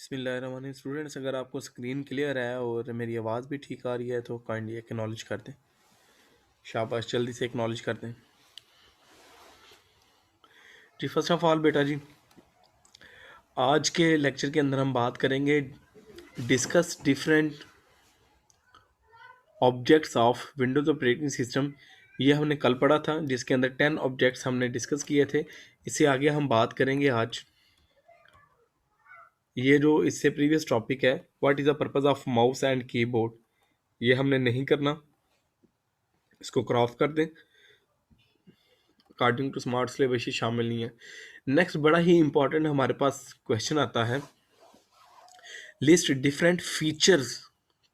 बिस्मिल्लाहिर्रहमानिर्रहीम। स्टूडेंट्स, अगर आपको स्क्रीन क्लियर है और मेरी आवाज़ भी ठीक आ रही है तो काइंडली एक्नॉलेज कर दें। शाबाश, जल्दी से एक्नॉलेज कर दें। जी, फर्स्ट ऑफ ऑल बेटा जी, आज के लेक्चर के अंदर हम बात करेंगे discuss different objects of Windows operating system. ये हमने कल पढ़ा था, जिसके अंदर 10 ऑब्जेक्ट्स हमने डिस्कस किए थे। इससे आगे हम बात करेंगे आज ये जो इससे प्रीवियस टॉपिक है, what is the purpose of mouse and keyboard. ये हमने नहीं करना, इसको क्रॉस कर दें। अकॉर्डिंग टू स्मार्ट सिलेबस शामिल नहीं है। नेक्स्ट बड़ा ही इंपॉर्टेंट हमारे पास क्वेश्चन आता है, लिस्ट डिफरेंट फीचर्स।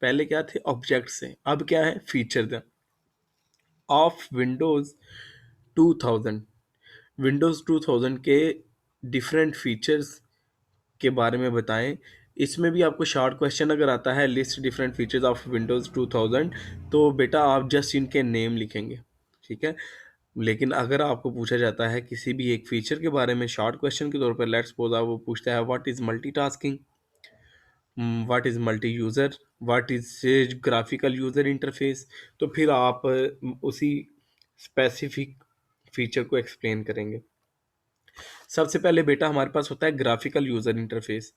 पहले क्या थे? ऑब्जेक्ट्स से, अब क्या है? Feature of Windows 2000। विंडोज 2000 के डिफरेंट फीचर्स के बारे में बताएं। इसमें भी आपको शॉर्ट क्वेश्चन अगर आता है list different features of Windows 2000, तो बेटा आप जस्ट इनके नेम लिखेंगे, ठीक है। लेकिन अगर आपको पूछा जाता है किसी भी एक फीचर के बारे में शॉर्ट क्वेश्चन के तौर पर, लेट्स सपोज वो पूछता है what is multitasking, what is multi user, what is graphical user interface, तो फिर आप उसी स्पेसिफिक फीचर को एक्सप्लेन करेंगे। सबसे पहले बेटा हमारे पास होता है ग्राफिकल यूज़र इंटरफेस।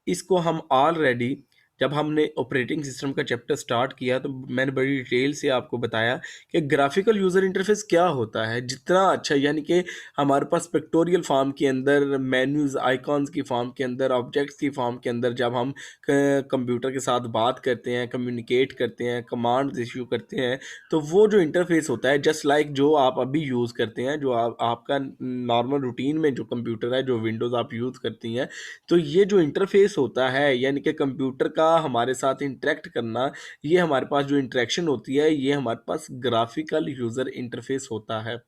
इसको हम ऑलरेडी जब हमने ऑपरेटिंग सिस्टम का चैप्टर स्टार्ट किया तो मैंने बड़ी डिटेल से आपको बताया कि ग्राफिकल यूज़र इंटरफेस क्या होता है। जितना अच्छा, यानी कि हमारे पास पिक्टोरियल फॉर्म के अंदर, मेन्यूज़ आइकॉन्स की फॉर्म के अंदर, ऑब्जेक्ट्स की फॉर्म के अंदर जब हम कंप्यूटर के साथ बात करते हैं, कम्युनिकेट करते हैं, कमांड्स इशू करते हैं, तो वो जो इंटरफेस होता है जस्ट लाइक जो आप अभी यूज़ करते हैं, जो आपका नॉर्मल रूटीन में जो कंप्यूटर है, जो विंडोज़ आप यूज़ करती हैं, तो ये जो इंटरफेस होता है, यानी कि कंप्यूटर का हमारे साथ इंटरेक्ट करना, ये हमारे पास जो इंटरेक्शन होती है, ये हमारे पास ग्राफिकल यूज़र इंटरफेस होता है।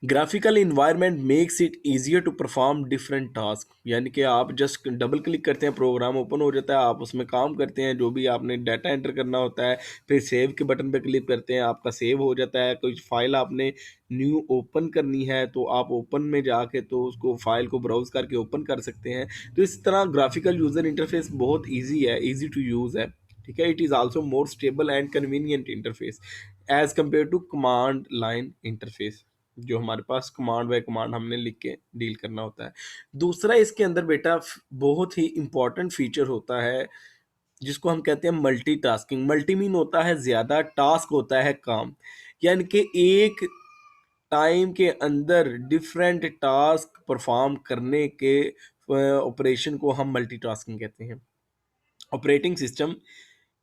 Graphical environment makes it easier to perform different task, यानी कि आप जस्ट डबल क्लिक करते हैं, प्रोग्राम ओपन हो जाता है, आप उसमें काम करते हैं, जो भी आपने डाटा एंटर करना होता है, फिर सेव के बटन पर क्लिक करते हैं, आपका सेव हो जाता है। कोई फाइल आपने न्यू ओपन करनी है तो आप ओपन में जाके तो उसको फाइल को ब्राउज करके ओपन कर सकते हैं। तो इस तरह ग्राफिकल यूज़र इंटरफेस बहुत ईजी है, ईजी टू यूज़ है, ठीक है। It is also more stable and convenient interface as compare to command line interface, जो हमारे पास कमांड बाय कमांड हमने लिख के डील करना होता है। दूसरा इसके अंदर बेटा बहुत ही इंपॉर्टेंट फीचर होता है जिसको हम कहते हैं मल्टीटास्किंग। मल्टी मीन होता है ज़्यादा, टास्क होता है काम, यानी कि एक टाइम के अंदर डिफरेंट टास्क परफॉर्म करने के ऑपरेशन को हम मल्टीटास्किंग कहते हैं। ऑपरेटिंग सिस्टम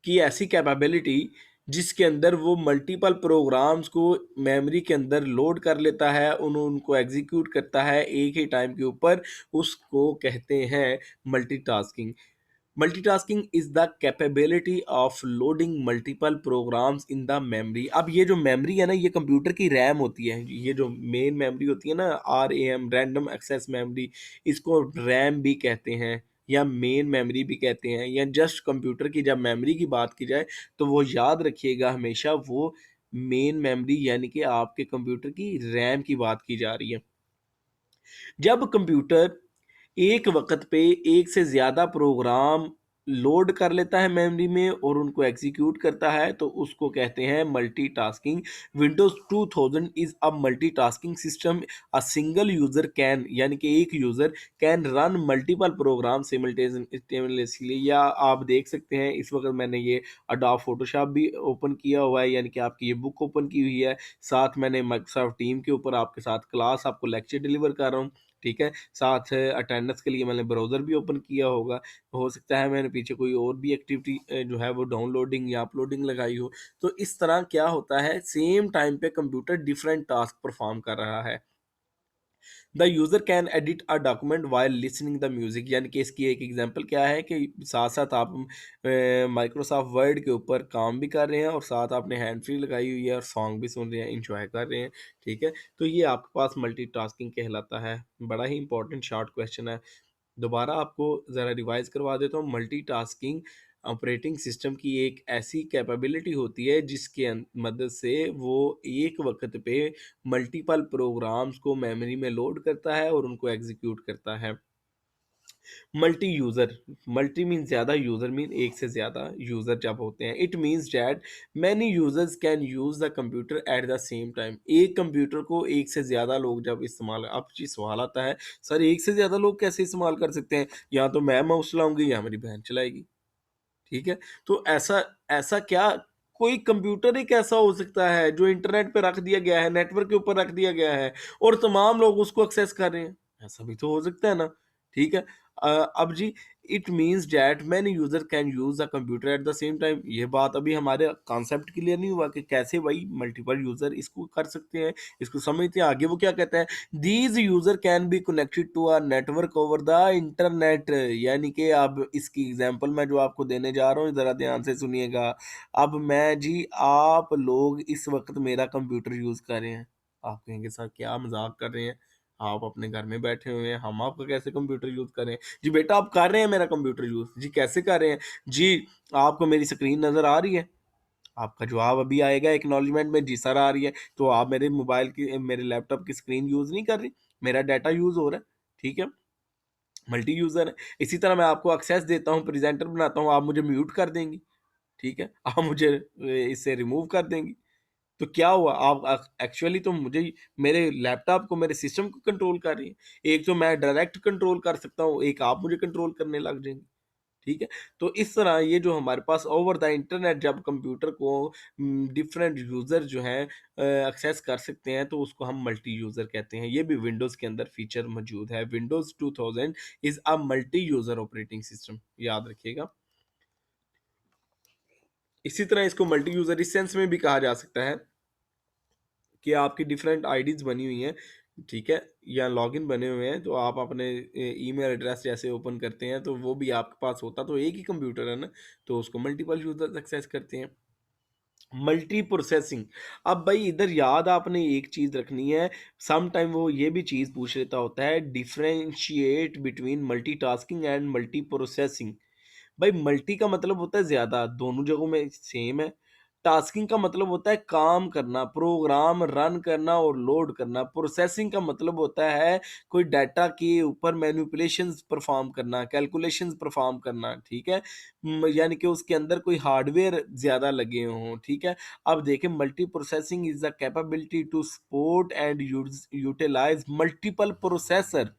की ऐसी कैपेबिलिटी जिसके अंदर वो मल्टीपल प्रोग्राम्स को मेमोरी के अंदर लोड कर लेता है, उनको एग्जीक्यूट करता है एक ही टाइम के ऊपर, उसको कहते हैं multitasking. Multitasking is the capability of loading multiple programs in the memory. अब ये जो मेमोरी है ना, ये कंप्यूटर की रैम होती है, ये जो मेन मेमोरी होती है ना, RAM, रैंडम एक्सेस मेमोरी, इसको रैम भी कहते हैं या मेन मेमोरी भी कहते हैं, या जस्ट कंप्यूटर की जब मेमोरी की बात की जाए तो वो याद रखिएगा हमेशा वो मेन मेमोरी यानी कि आपके कंप्यूटर की रैम की बात की जा रही है। जब कंप्यूटर एक वक्त पे एक से ज़्यादा प्रोग्राम लोड कर लेता है मेमोरी में और उनको एग्जीक्यूट करता है तो उसको कहते हैं multitasking. Windows 2000 is a multitasking system. A single user can, यानी कि एक user can run multiple program simultaneously. या आप देख सकते हैं इस वक्त मैंने ये अडोब फोटोशॉप भी ओपन किया हुआ है, यानी कि आपकी ये बुक ओपन की हुई है, साथ मैंने माइक्रोसॉफ्ट टीम के ऊपर आपके साथ क्लास, आपको लेक्चर डिलीवर कर रहा हूँ, ठीक है। साथ अटेंडेंस के लिए मैंने ब्राउज़र भी ओपन किया होगा, हो सकता है मैंने पीछे कोई और भी एक्टिविटी जो है वो डाउनलोडिंग या अपलोडिंग लगाई हो। तो इस तरह क्या होता है, सेम टाइम पे कंप्यूटर डिफरेंट टास्क परफॉर्म कर रहा है। The user can edit a document while listening the music, यानी कि इसकी एक एग्जांपल क्या है कि साथ साथ आप माइक्रोसॉफ्ट वर्ड के ऊपर काम भी कर रहे हैं और साथ आपने हैंड फ्री लगाई हुई है और सॉन्ग भी सुन रहे हैं, इंजॉय कर रहे हैं, ठीक है। तो ये आपके पास मल्टीटास्किंग कहलाता है। बड़ा ही इंपॉर्टेंट शॉर्ट क्वेश्चन है, दोबारा आपको ज़रा रिवाइज करवा देता हूँ। मल्टीटास्किंग ऑपरेटिंग सिस्टम की एक ऐसी कैपेबिलिटी होती है जिसके मदद से वो एक वक्त पे मल्टीपल प्रोग्राम्स को मेमोरी में लोड करता है और उनको एग्जीक्यूट करता है। मल्टी यूजर, मल्टी मीन ज्यादा, यूजर मीन एक से ज्यादा यूजर जब होते हैं, it means that many users can use the computer at the same time. एक कंप्यूटर को एक से ज्यादा लोग जब इस्तेमाल, अब जी सवाल आता है सर एक से ज्यादा लोग कैसे इस्तेमाल कर सकते हैं, या तो मैं माउस चलाऊंगी या मेरी बहन चलाएगी, ठीक है। तो ऐसा ऐसा क्या, कोई कंप्यूटर ही कैसा हो सकता है जो इंटरनेट पे रख दिया गया है, नेटवर्क के ऊपर रख दिया गया है और तमाम लोग उसको एक्सेस कर रहे हैं, ऐसा भी तो हो सकता है ना, ठीक है। अब जी it means that many user can use the computer at the same time, ये बात अभी हमारे कॉन्सेप्ट क्लियर नहीं हुआ कि कैसे भाई मल्टीपल यूजर इसको कर सकते हैं, इसको समझते हैं। आगे वो क्या कहता है, these user can be connected to a network over the internet, यानी कि अब इसकी एग्जांपल मैं जो आपको देने जा रहा हूँ ज़रा ध्यान से सुनिएगा। अब मैं जी, आप लोग इस वक्त मेरा कंप्यूटर यूज़ कर रहे हैं, आप कहेंगे सर क्या मजाक कर रहे हैं, आप अपने घर में बैठे हुए हैं, हम आपका कैसे कंप्यूटर यूज़ कर रहे हैं। जी बेटा आप कर रहे हैं मेरा कंप्यूटर यूज़, जी कैसे कर रहे हैं, जी आपको मेरी स्क्रीन नज़र आ रही है, आपका जवाब अभी आएगा एक्नॉलेजमेंट में, जी सर आ रही है। तो आप मेरे मोबाइल की, मेरे लैपटॉप की स्क्रीन यूज़ नहीं कर रही, मेरा डाटा यूज़ हो रहा है, ठीक है, मल्टी यूज़र है। इसी तरह मैं आपको एक्सेस देता हूँ, प्रेजेंटर बनाता हूँ, आप मुझे म्यूट कर देंगी, ठीक है, आप मुझे इससे रिमूव कर देंगी। तो क्या हुआ, आप एक्चुअली तो मुझे, मेरे लैपटॉप को, मेरे सिस्टम को कंट्रोल कर रही है। एक तो मैं डायरेक्ट कंट्रोल कर सकता हूँ, एक आप मुझे कंट्रोल करने लग जाएंगे, ठीक है। तो इस तरह ये जो हमारे पास ओवर द इंटरनेट जब कंप्यूटर को डिफरेंट यूजर जो है एक्सेस कर सकते हैं, तो उसको हम मल्टी यूजर कहते हैं। ये भी विंडोज के अंदर फीचर मौजूद है। Windows 2000 is a multi user operating system, याद रखिएगा। इसी तरह इसको मल्टी यूजर इस सेंस में भी कहा जा सकता है कि आपकी डिफरेंट आईडीज बनी हुई हैं, ठीक है, या लॉगिन बने हुए हैं, तो आप अपने ईमेल एड्रेस जैसे ओपन करते हैं तो वो भी आपके पास होता तो एक ही कंप्यूटर है ना, तो उसको मल्टीपल यूजर एक्सेस करते हैं। मल्टी प्रोसेसिंग, अब भाई इधर याद आपने एक चीज रखनी है, सम टाइम वो ये भी चीज पूछ लेता होता है, differentiate between multitasking and multi processing. भाई मल्टी का मतलब होता है ज्यादा, दोनों जगहों में सेम है। टास्किंग का मतलब होता है काम करना, प्रोग्राम रन करना और लोड करना। प्रोसेसिंग का मतलब होता है कोई डाटा के ऊपर मैनिपुलेशंस परफॉर्म करना, कैलकुलेशंस परफॉर्म करना, ठीक है। यानी कि उसके अंदर कोई हार्डवेयर ज्यादा लगे हों, ठीक है। अब देखें, multi processing is the capability to support and utilize multiple processor,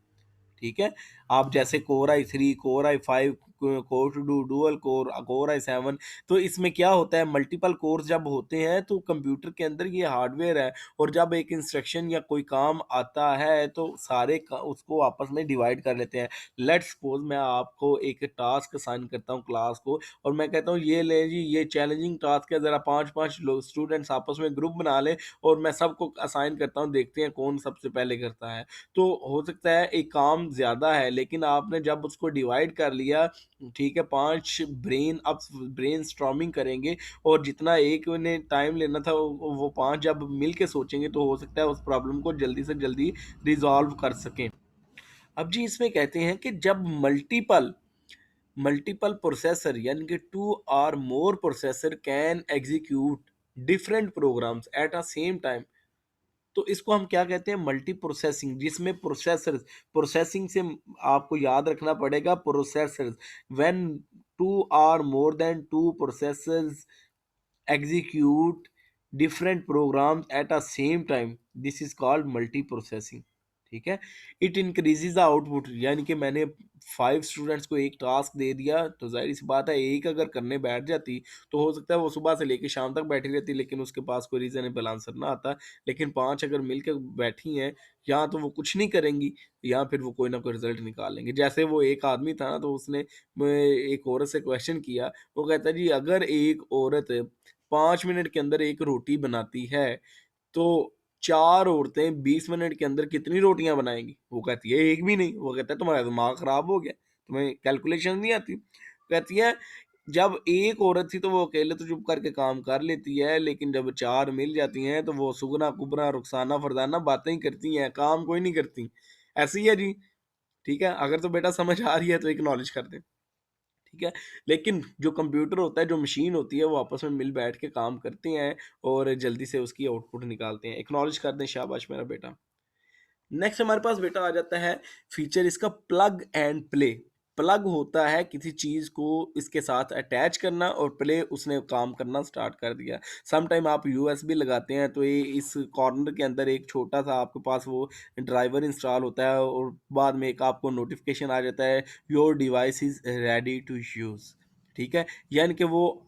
ठीक है। आप जैसे core I 3, core I 5, core two duo dual core, core I 7, तो इसमें क्या होता है, मल्टीपल कोर्स जब होते हैं तो कंप्यूटर के अंदर ये हार्डवेयर है, और जब एक इंस्ट्रक्शन या कोई काम आता है तो सारे उसको आपस में डिवाइड कर लेते हैं। लेट्स सपोज मैं आपको एक टास्क असाइन करता हूँ क्लास को, और मैं कहता हूँ ये ले जी, ये चैलेंजिंग टास्क है, ज़रा 5-5 लोग स्टूडेंट्स आपस में ग्रुप बना लें, और मैं सबको असाइन करता हूँ, देखते हैं कौन सबसे पहले करता है। तो हो सकता है एक काम ज्यादा है, लेकिन आपने जब उसको डिवाइड कर लिया, ठीक है, 5 ब्रेन, अब ब्रेन स्ट्रॉमिंग करेंगे, और जितना एक ने टाइम लेना था वो 5 जब मिल के सोचेंगे, तो हो सकता है उस प्रॉब्लम को जल्दी से जल्दी रिजॉल्व कर सकें। अब जी इसमें कहते हैं कि जब मल्टीपल मल्टीपल प्रोसेसर, यानी कि 2 और more processor can execute different programs at a same time, तो इसको हम क्या कहते हैं, मल्टी प्रोसेसिंग, जिसमें प्रोसेसर, प्रोसेसिंग से आपको याद रखना पड़ेगा processors, when 2 or more than 2 processors execute different programs at a same time, this is called multi processing, ठीक है। इट इंक्रीजेज द आउटपुट, यानी कि मैंने 5 स्टूडेंट्स को एक टास्क दे दिया, तो जाहिर सी बात है एक अगर करने बैठ जाती तो हो सकता है वो सुबह से लेकर शाम तक बैठी रहती, लेकिन उसके पास कोई रीजनेबल आंसर ना आता। लेकिन 5 अगर मिलकर बैठी हैं, या तो वो कुछ नहीं करेंगी, या फिर वो कोई ना कोई रिजल्ट निकाल लेंगे। जैसे वो एक आदमी था ना, तो उसने एक औरत से क्वेश्चन किया, वो कहता है जी अगर एक औरत 5 मिनट के अंदर एक रोटी बनाती है, तो 4 औरतें 20 मिनट के अंदर कितनी रोटियां बनाएंगी? वो कहती है एक भी नहीं। वो कहता है तुम्हारा दिमाग खराब हो गया, तुम्हें कैलकुलेशन नहीं आती। कहती है जब एक औरत थी तो वो अकेले तो चुप करके काम कर लेती है, लेकिन जब 4 मिल जाती हैं तो वो सुगना कुबरा रुखसाना फरदाना बातें ही करती हैं, काम कोई नहीं करती। ऐसी ही है जी, ठीक है। अगर तो बेटा समझ आ रही है तो एक्नॉलेज कर दे, ठीक है। लेकिन जो कंप्यूटर होता है, जो मशीन होती है, वो आपस में मिल बैठ के काम करते हैं और जल्दी से उसकी आउटपुट निकालते हैं। एक्नॉलेज कर दें, शाबाश मेरा बेटा। नेक्स्ट हमारे पास बेटा आ जाता है फीचर इसका, प्लग एंड प्ले। प्लग होता है किसी चीज़ को इसके साथ अटैच करना और प्ले उसने काम करना स्टार्ट कर दिया। सम टाइम आप यूएसबी लगाते हैं तो ये इस कॉर्नर के अंदर एक छोटा-सा आपके पास वो ड्राइवर इंस्टॉल होता है और बाद में एक आपको नोटिफ़िकेशन आ जाता है, your device is ready to use. ठीक है? यानी कि वो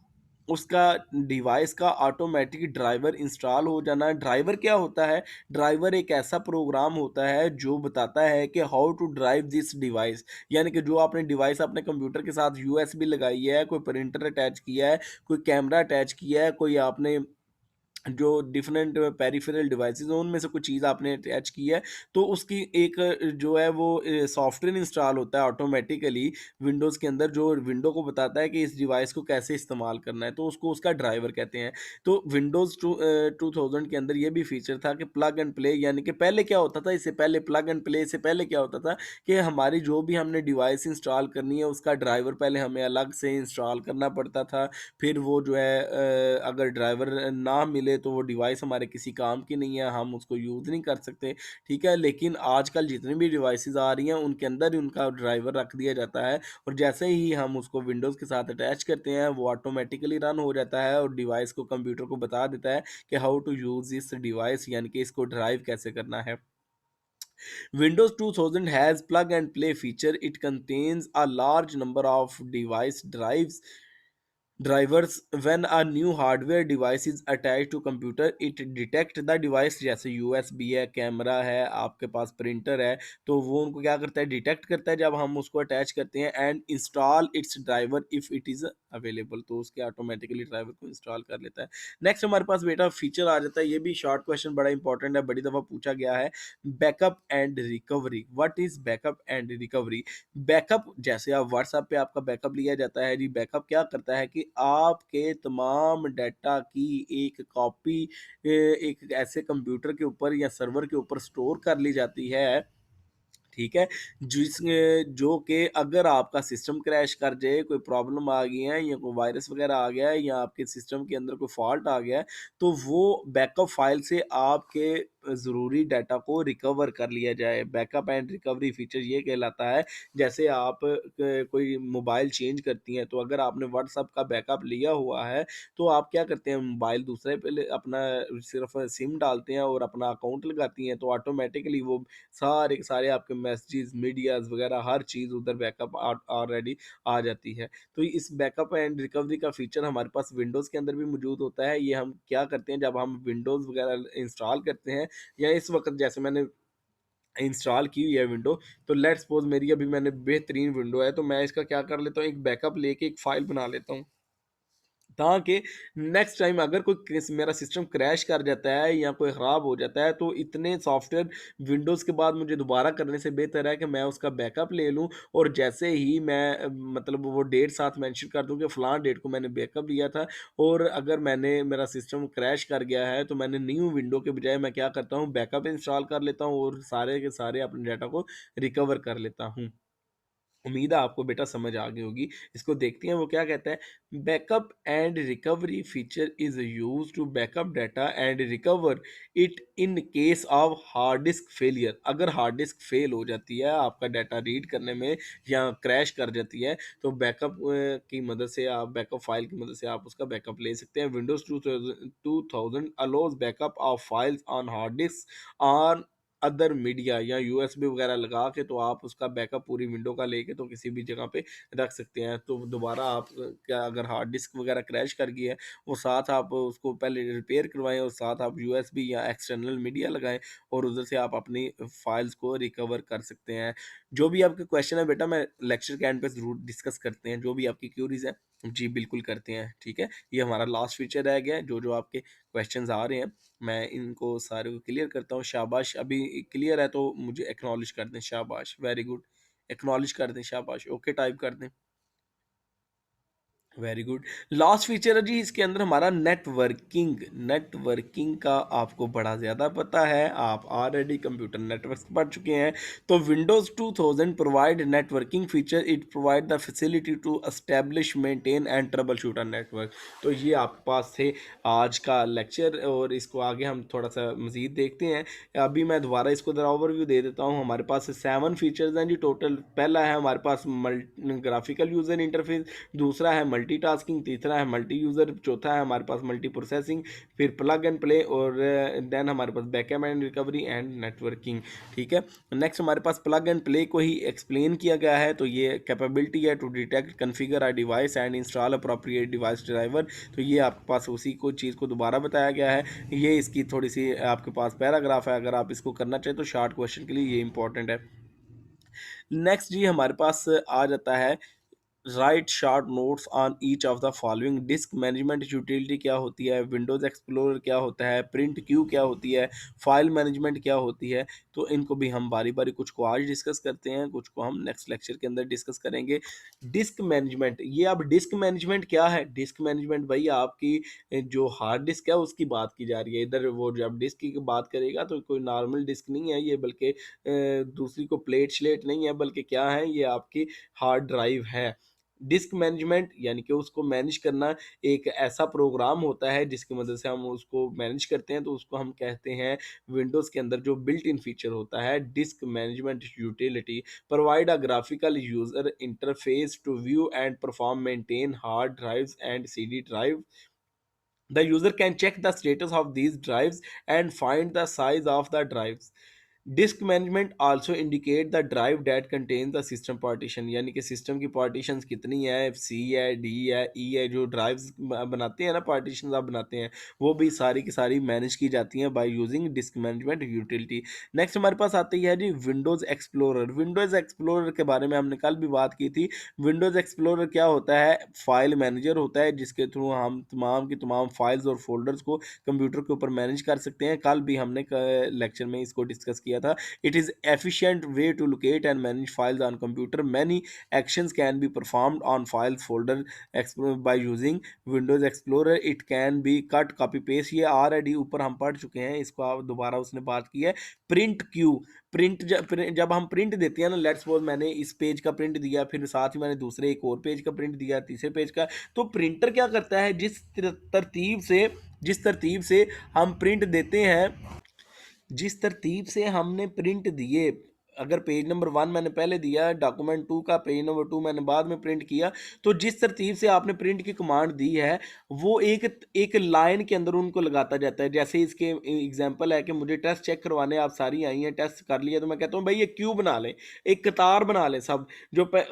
उसका डिवाइस का ऑटोमेटिक ड्राइवर इंस्टॉल हो जाना। ड्राइवर क्या होता है? ड्राइवर एक ऐसा प्रोग्राम होता है जो बताता है कि how to drive this device, यानी कि जो आपने डिवाइस अपने कंप्यूटर के साथ यूएसबी लगाई है, कोई प्रिंटर अटैच किया है, कोई कैमरा अटैच किया है, कोई आपने जो डिफरेंट पेरिफेरल डिवाइसेज़ हैं उनमें से कुछ चीज़ आपने अटैच की है, तो उसकी एक जो है वो सॉफ्टवेयर इंस्टॉल होता है ऑटोमेटिकली विंडोज़ के अंदर, जो विंडो को बताता है कि इस डिवाइस को कैसे इस्तेमाल करना है, तो उसको उसका ड्राइवर कहते हैं। तो विंडोज़ 2000 के अंदर ये भी फीचर था कि प्लग एंड प्ले, यानी कि पहले क्या होता था, इससे पहले प्लग एंड प्ले से पहले क्या होता था कि हमारी जो भी हमने डिवाइस इंस्टॉल करनी है उसका ड्राइवर पहले हमें अलग से इंस्टॉल करना पड़ता था। फिर वो जो है अगर ड्राइवर ना मिले तो वो डिवाइस हमारे किसी काम की नहीं है, हम उसको यूज़ नहीं कर सकते, ठीक है? लेकिन आजकल जितनी भी डिवाइसेज़ आ रही हैं उनके अंदर ही उनका ड्राइवर रख दिया जाता है और जैसे ही हम उसको विंडोज़ के साथ अटैच करते हैं वो ऑटोमेटिकली रन हो जाता है और डिवाइस को कंप्यूटर को बता देता है कि how to use this device, यानी कि इसको ड्राइव कैसे करना है। Windows 2000 has plug and play feature. It contains a large number of device drives drivers. When a new hardware device is attached to computer, it detect the device, जैसे USB है, camera है, आपके पास printer है, तो वो उनको क्या करता है, डिटेक्ट करता है जब हम उसको अटैच करते हैं and install it's driver if it is available, तो उसके ऑटोमेटिकली ड्राइवर को इंस्टॉल कर लेता है। नेक्स्ट हमारे पास बेटा फीचर आ जाता है, ये भी शॉर्ट क्वेश्चन बड़ा इंपॉर्टेंट है, बड़ी दफ़ा पूछा गया है। Backup and recovery. What is backup and recovery? Backup, जैसे आप व्हाट्सएप पे आपका बैकअप लिया जाता है जी, बैकअप क्या करता है कि आपके तमाम डाटा की एक कॉपी एक ऐसे कंप्यूटर के ऊपर या सर्वर के ऊपर स्टोर कर ली जाती है, ठीक है? जो कि अगर आपका सिस्टम क्रैश कर जाए, कोई प्रॉब्लम आ गई है या कोई वायरस वगैरह आ गया है या आपके सिस्टम के अंदर कोई फ़ॉल्ट आ गया है, तो वो बैकअप फ़ाइल से आपके ज़रूरी डाटा को रिकवर कर लिया जाए। बैकअप एंड रिकवरी फ़ीचर ये कहलाता है, जैसे आप कोई मोबाइल चेंज करती हैं, तो अगर आपने व्हाट्सएप का बैकअप लिया हुआ है, तो आप क्या करते हैं, मोबाइल दूसरे पे ले अपना सिर्फ़ सिम डालते हैं और अपना अकाउंट लगाती हैं, तो ऑटोमैटिकली वो सारे के सारे आपके मैसेजेस, मीडियाज़ वगैरह हर चीज़ उधर बैकअप ऑलरेडी आ जाती है। तो इस बैकअप एंड रिकवरी का फ़ीचर हमारे पास विंडोज़ के अंदर भी मौजूद होता है। ये हम क्या करते हैं, जब हम विंडोज़ वगैरह इंस्टॉल करते हैं या इस वक़्त जैसे मैंने इंस्टॉल की हुई है विंडो, तो लेट्स सपोज़ मेरी अभी मैंने बेहतरीन विंडो है, तो मैं इसका क्या कर लेता हूँ, एक बैकअप लेके एक फ़ाइल बना लेता हूँ। ताकि नेक्स्ट टाइम अगर कोई मेरा सिस्टम क्रैश कर जाता है या कोई ख़राब हो जाता है, तो इतने सॉफ्टवेयर विंडोज़ के बाद मुझे दोबारा करने से बेहतर है कि मैं उसका बैकअप ले लूँ और जैसे ही मैं मतलब वो डेट साथ मेंशन कर दूँ कि फ़लाँ डेट को मैंने बैकअप लिया था और अगर मैंने मेरा सिस्टम क्रैश कर गया है, तो मैंने न्यू विंडो के बजाय मैं क्या करता हूँ, बैकअप इंस्टॉल कर लेता हूँ और सारे के सारे अपने डाटा को रिकवर कर लेता हूँ। उम्मीद है आपको बेटा समझ आ गई होगी। इसको देखते हैं वो क्या कहता है। Backup and recovery feature is used to backup data and recover it in case of hard disk failure. अगर हार्ड डिस्क फेल हो जाती है, आपका डाटा रीड करने में या क्रैश कर जाती है, तो बैकअप की मदद से आप बैकअप फ़ाइल की मदद से आप उसका बैकअप ले सकते हैं। Windows 2000 allows backup of files on hard disk on other media या यूएसबी वगैरह लगा के, तो आप उसका बैकअप पूरी विंडो का लेके तो किसी भी जगह पे रख सकते हैं। तो दोबारा आप क्या अगर हार्ड डिस्क वगैरह क्रैश कर गई है, वो साथ आप उसको पहले रिपेयर करवाएँ और साथ आप यूएसबी या एक्सटर्नल मीडिया लगाएँ और उधर से आप अपनी फाइल्स को रिकवर कर सकते हैं। जो भी आपके क्वेश्चन है बेटा, मैं लेक्चर के एंड पे ज़रूर डिस्कस करते हैं, जो भी आपकी क्यूरीज़ हैं। जी, बिल्कुल करते हैं, ठीक है? ये हमारा लास्ट फीचर रह गया है, जो-जो आपके क्वेश्चन्स आ रहे हैं मैं इनको सारे को क्लियर करता हूँ। शाबाश! अभी क्लियर है तो मुझे एक्नॉलेज कर दें। शाबाश! Very good. एक्नॉलेज कर दें, शाबाश! ओके टाइप कर दें। Very good. लास्ट फीचर है जी इसके अंदर हमारा नेटवर्किंग। नेटवर्किंग का आपको बड़ा ज़्यादा पता है, आप ऑलरेडी कंप्यूटर नेटवर्क्स पढ़ चुके हैं। तो Windows 2000 provide networking feature, it provide the facility to establish maintain and troubleshoot a network. तो ये आपके पास थे आज का लेक्चर, और इसको आगे हम थोड़ा सा मज़ीद देखते हैं। अभी मैं दोबारा इसको ज़रा ओवरव्यू दे देता हूँ। हमारे पास 7 फीचर्स हैं जी टोटल। पहला है हमारे पास ग्राफिकल यूज़र इंटरफेस, दूसरा है मल्टीटास्किंग, तीसरा है मल्टी यूज़र, चौथा है हमारे पास मल्टी प्रोसेसिंग, फिर प्लग एंड प्ले, और देन हमारे पास backup and recovery and networking. ठीक है, नेक्स्ट हमारे पास प्लग एंड प्ले को ही एक्सप्लेन किया गया है। तो ये कैपेबिलिटी है to detect configure a device and install appropriate device driver. तो ये आपके पास उसी को चीज़ को दोबारा बताया गया है। ये इसकी थोड़ी सी आपके पास पैराग्राफ है, अगर आप इसको करना चाहें तो शॉर्ट क्वेश्चन के लिए ये इंपॉर्टेंट है। नेक्स्ट जी हमारे पास आ जाता है right short notes on each of the following. Disc management utility क्या होती है, विंडोज़ एक्सप्लोरर क्या होता है, प्रिंट क्यू क्या होती है, फाइल मैनेजमेंट क्या होती है। तो इनको भी हम बारी बारी कुछ को आज डिस्कस करते हैं, कुछ को हम नेक्स्ट लेक्चर के अंदर डिस्कस करेंगे। डिस्क मैनेजमेंट, ये अब डिस्क मैनेजमेंट क्या है? डिस्क मैनेजमेंट भाई आपकी जो हार्ड डिस्क है उसकी बात की जा रही है इधर। वो जब डिस्क की बात करेगा तो कोई नॉर्मल डिस्क नहीं है ये, बल्कि दूसरी को प्लेट श्लेट नहीं है, बल्कि क्या है, ये आपकी हार्ड ड्राइव है। डिस्क मैनेजमेंट यानी कि उसको मैनेज करना एक ऐसा प्रोग्राम होता है जिसकी मदद से हम उसको मैनेज करते हैं, तो उसको हम कहते हैं विंडोज़ के अंदर जो बिल्ट इन फीचर होता है disk management utility provide a graphical user interface to view and perform maintain hard drives and CD drive. The user can check the status of these drives and find the size of the drives. Disc management also indicate the drive that contain the system partition, यानी कि system की partitions कितनी है, सी है, D है, ई है। जो drives बनाते हैं ना, पार्टीशन आप बनाते हैं, वो भी सारी की सारी मैनेज की जाती हैं by using disc management utility. Next हमारे पास आती है जी विंडोज़ एक्सप्लोरर। विंडोज़ एक्सप्लोरर के बारे में हमने कल भी बात की थी। विंडोज़ एक्सप्लोरर क्या होता है? फाइल मैनेजर होता है जिसके थ्रू हम तमाम की तमाम फाइल्स और फोल्डर्स को कंप्यूटर के ऊपर मैनेज कर सकते हैं। कल भी हमने लेक्चर में इसको डिस्कस किया था। It is efficient way to locate and manage files on computer. Many actions can be performed on files folder by using Windows Explorer. It can be cut copy paste, ये already ऊपर हम पढ़ चुके हैं, इसको आप दोबारा उसने बात की है। प्रिंट क्यू, जब हम प्रिंट देते हैं ना, लेट्स सपोज मैंने इस पेज का प्रिंट दिया, फिर साथ ही मैंने दूसरे एक और पेज का प्रिंट दिया, तीसरे पेज का, तो प्रिंटर क्या करता है, जिस तरतीब से हम प्रिंट देते हैं, जिस तरतीब से हमने प्रिंट दिए, अगर पेज नंबर 1 मैंने पहले दिया, डॉक्यूमेंट 2 का पेज नंबर 2 मैंने बाद में प्रिंट किया, तो जिस तरतीब से आपने प्रिंट की कमांड दी है वो एक एक लाइन के अंदर उनको लगाता जाता है। जैसे इसके एग्जांपल है कि मुझे टेस्ट चेक करवाने आप सारी आई हैं, टेस्ट कर लिया, तो मैं कहता हूँ भाई ये क्यू बना लें, एक कतार बना लें सब।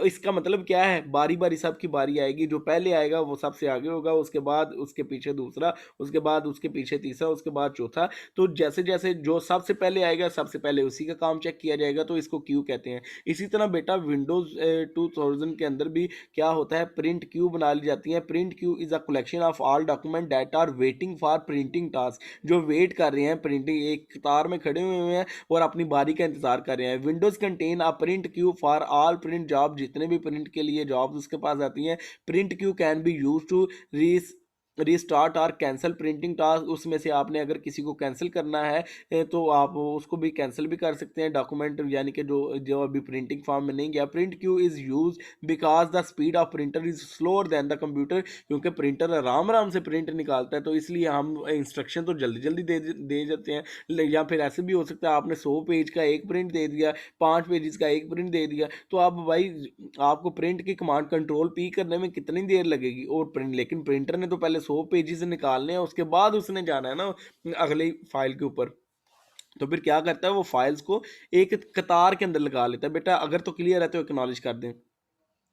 इसका मतलब क्या है, बारी बारी सबकी बारी आएगी, जो पहले आएगा वो सबसे आगे होगा, उसके बाद उसके पीछे दूसरा, उसके बाद उसके पीछे तीसरा, उसके बाद चौथा। तो जैसे जैसे जो सबसे पहले आएगा सबसे पहले उसी का काम चेक किया जाएगा, तो इसको क्यू कहते हैं। इसी तरह बेटा विंडोज 2000 के अंदर भी क्या होता है, प्रिंट क्यू बना ली जाती है। Print queue is a collection of all document that are waiting for printing task, जो वेट कर रहे हैं प्रिंटिंग, एक कतार में खड़े हुए हैं और अपनी बारी का इंतजार कर रहे हैं। Windows contain a print Q for all print job, जितने भी प्रिंट के लिए जॉब्स उसके पास आती हैं, print queue can be use to restart और कैंसिल प्रिंटिंग टास्क। उसमें से आपने अगर किसी को कैंसिल करना है तो आप उसको भी कैंसिल भी कर सकते हैं डॉक्यूमेंट, यानी कि जो जो अभी प्रिंटिंग फॉर्म में नहीं गया। Print Q is use because the speed of printer is slower then the computer, क्योंकि प्रिंटर आराम आराम से प्रिंट निकालता है, तो इसलिए हम इंस्ट्रक्शन तो जल्दी जल्दी दे देते हैं। या फिर ऐसे भी हो सकता है आपने 100 पेज का एक प्रिंट दे दिया, 5 पेजेस का एक प्रिंट दे दिया, तो अब भाई आपको प्रिंट की कमांड कंट्रोल पी करने में कितनी देर लगेगी, और प्रिंट, लेकिन प्रिंटर ने तो पहले 100 पेजेस निकालने हैं, उसके बाद उसने जाना है ना अगली फाइल के ऊपर। तो फिर क्या करता है, वो फाइल्स को एक कतार के अंदर लगा लेता है। बेटा अगर तो क्लियर है तो एक्नॉलेज कर दें।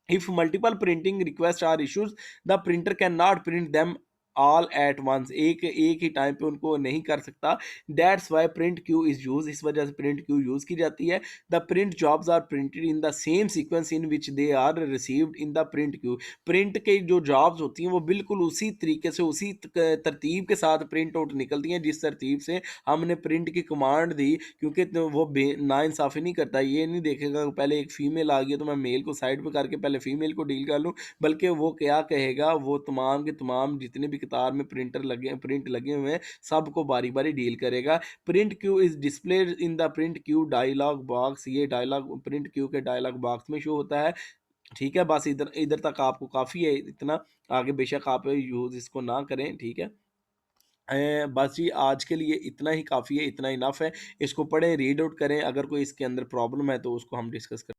If multiple printing request are issues the printer can not print them all at once, एक एक ही टाइम पे उनको नहीं कर सकता। That's why print queue is use, इस वजह से प्रिंट क्यू यूज की जाती है। The print jobs are printed in the same sequence in which they are received in the print queue. Print के जो जॉब्स होती हैं वो बिल्कुल उसी तरीके से, उसी तरतीब के साथ प्रिंट आउट निकलती हैं जिस तरतीब से हमने प्रिंट की कमांड दी। क्योंकि तो वो नाइंसाफ़ी नहीं करता, ये नहीं देखेगा पहले एक फीमेल आ गई तो मैं मेल को साइड पे करके पहले फीमेल को डील कर लूँ, बल्कि वो क्या कहेगा, वो तमाम के तमाम जितने भी कतार में प्रिंट लगे हुए हैं सबको बारी बारी डील करेगा। Print queue is displayed in the print queue dialog box, ये डायलॉग प्रिंट क्यू के डायलॉग बॉक्स में शो होता है। ठीक है, बस इधर इधर तक आपको काफ़ी है इतना, आगे बेशक आप यूज़ इसको ना करें, ठीक है। बस जी आज के लिए इतना ही काफ़ी है, इतना इनफ है। इसको पढ़ें, रीड आउट करें, अगर कोई इसके अंदर प्रॉब्लम है तो उसको हम डिस्कस करें।